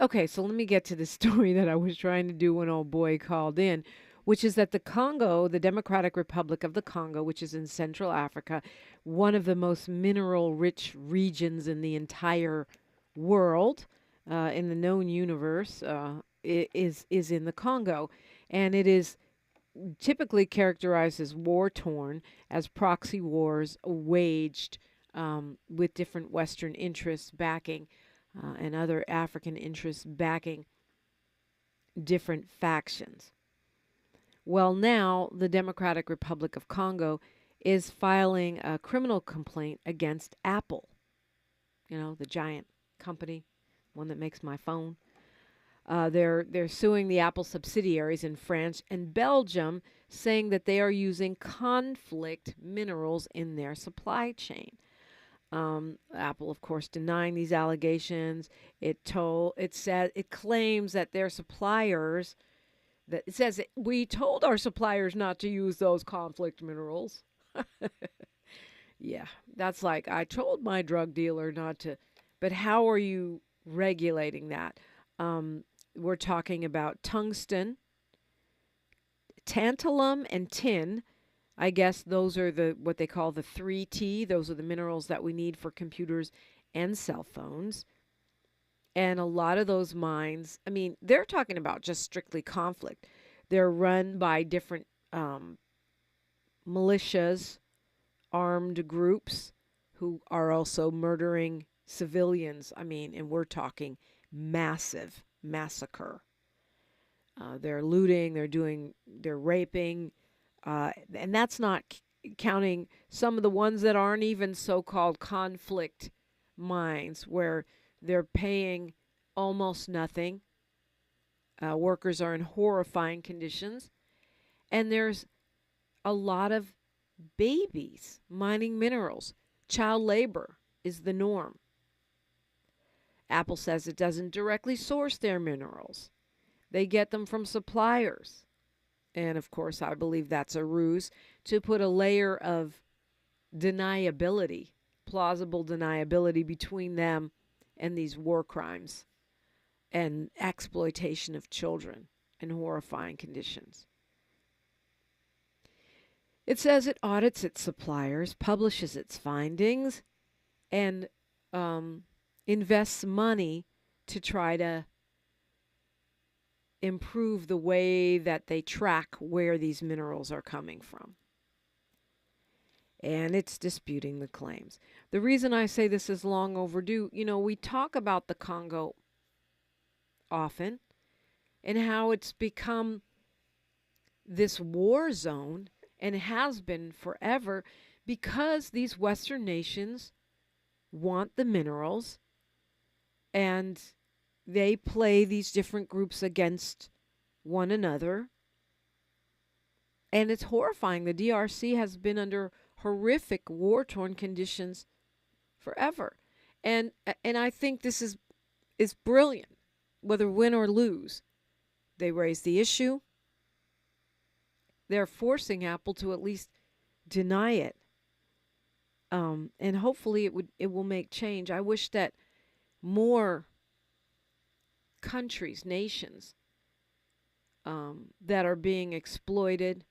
Okay, so let me get to the story that I was trying to do when old boy called in, which is that the Congo, the Democratic Republic of the Congo, which is in Central Africa, one of the most mineral-rich regions in the entire world, in the known universe, is in the Congo. And it is typically characterized as war-torn, as proxy wars waged with different Western interests backing and other African interests backing different factions. Well, now the Democratic Republic of Congo is filing a criminal complaint against Apple. You know, the giant company, one that makes my phone. They're suing the Apple subsidiaries in France and Belgium, saying that they are using conflict minerals in their supply chain. Apple, of course, denying these allegations. It claims that their suppliers. It says, we told our suppliers not to use those conflict minerals. Yeah, that's like, I told my drug dealer not to. But how are you regulating that? We're talking about tungsten, tantalum, and tin. I guess those are what they call the 3T. Those are the minerals that we need for computers and cell phones. And a lot of those mines, I mean, they're talking about just strictly conflict. They're run by different militias, armed groups who are also murdering civilians. I mean, and we're talking massive massacre. They're looting, they're raping, and that's not counting some of the ones that aren't even so-called conflict mines where they're paying almost nothing. Workers are in horrifying conditions. And there's a lot of babies mining minerals. Child labor is the norm. Apple says it doesn't directly source their minerals. They get them from suppliers. And, of course, I believe that's a ruse to put a layer of deniability, plausible deniability between them and these war crimes and exploitation of children in horrifying conditions. It says it audits its suppliers, publishes its findings, and invests money to try to improve the way that they track where these minerals are coming from. And it's disputing the claims. The reason I say this is long overdue, we talk about the Congo often and how it's become this war zone and has been forever because these Western nations want the minerals and they play these different groups against one another. And it's horrifying. The DRC has been under horrific war-torn conditions forever. And I think this is brilliant, whether win or lose. They raise the issue. They're forcing Apple to at least deny it. And hopefully it will make change. I wish that more countries, nations that are being exploited,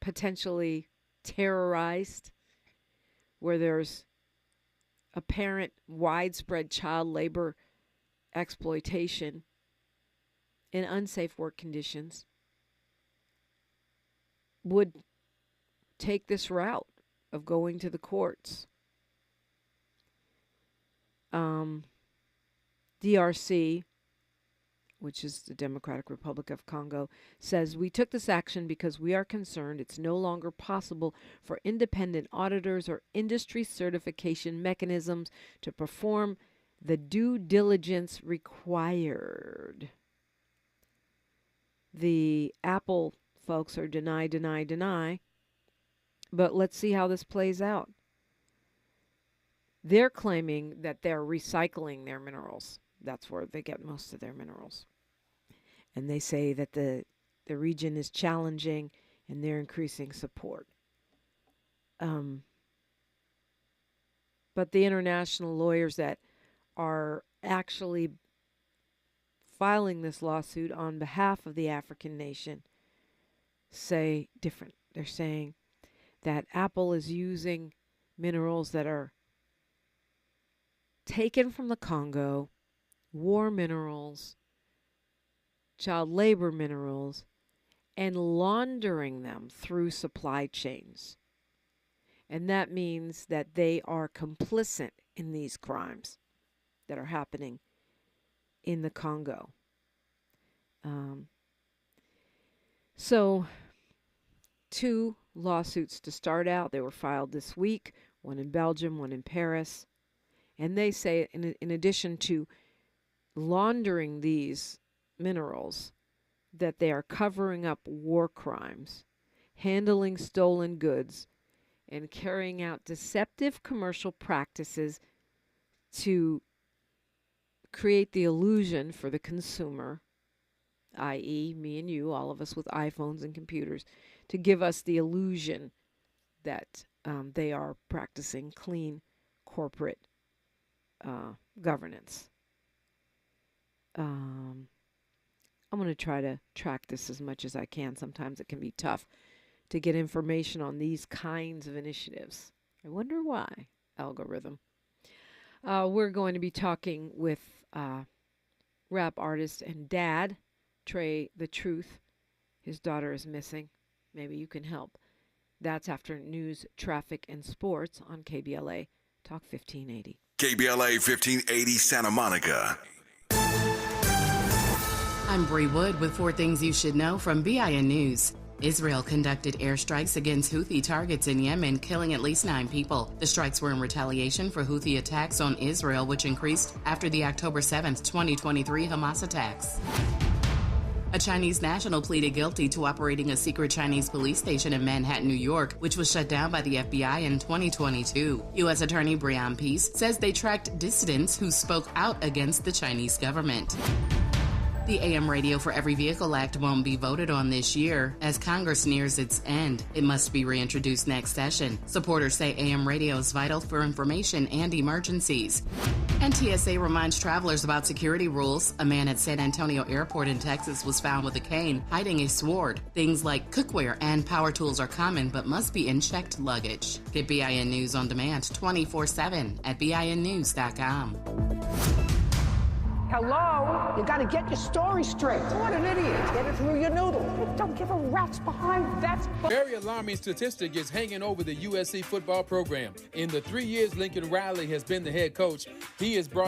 potentially terrorized, where there's apparent widespread child labor exploitation in unsafe work conditions, would take this route of going to the courts. DRC, which is the Democratic Republic of Congo, says, we took this action because we are concerned it's no longer possible for independent auditors or industry certification mechanisms to perform the due diligence required. The Apple folks are deny. But let's see how this plays out. They're claiming that they're recycling their minerals. That's where they get most of their minerals. And they say that the region is challenging and they're increasing support. But the international lawyers that are actually filing this lawsuit on behalf of the African nation say different. They're saying that Apple is using minerals that are taken from the Congo, war minerals, child labor minerals, and laundering them through supply chains. And that means that they are complicit in these crimes that are happening in the Congo. So, 2 lawsuits to start out. They were filed this week, one in Belgium, one in Paris. And they say, in addition to laundering these minerals, that they are covering up war crimes, handling stolen goods, and carrying out deceptive commercial practices to create the illusion for the consumer, i.e., me and you, all of us with iPhones and computers, to give us the illusion that they are practicing clean corporate governance. I'm going to try to track this as much as I can. Sometimes it can be tough to get information on these kinds of initiatives. I wonder why, algorithm. We're going to be talking with rap artist and dad, Trey the Truth. His daughter is missing. Maybe you can help. That's after news, traffic, and sports on KBLA Talk 1580. KBLA 1580 Santa Monica. I'm Bree Wood with 4 things you should know from BIN News. Israel conducted airstrikes against Houthi targets in Yemen, killing at least 9 people. The strikes were in retaliation for Houthi attacks on Israel, which increased after the October 7, 2023 Hamas attacks. A Chinese national pleaded guilty to operating a secret Chinese police station in Manhattan, New York, which was shut down by the FBI in 2022. U.S. Attorney Brian Peace says they tracked dissidents who spoke out against the Chinese government. The AM Radio for Every Vehicle Act won't be voted on this year as Congress nears its end. It must be reintroduced next session. Supporters say AM radio is vital for information and emergencies. And TSA reminds travelers about security rules. A man at San Antonio Airport in Texas was found with a cane hiding a sword. Things like cookware and power tools are common but must be in checked luggage. Get BIN News on demand 24/7 at BINnews.com. Hello? You gotta get your story straight. What an idiot. Get it through your noodle. Don't give a rat's behind. That's... Very alarming statistic is hanging over the USC football program. In the 3 years Lincoln Riley has been the head coach, he has brought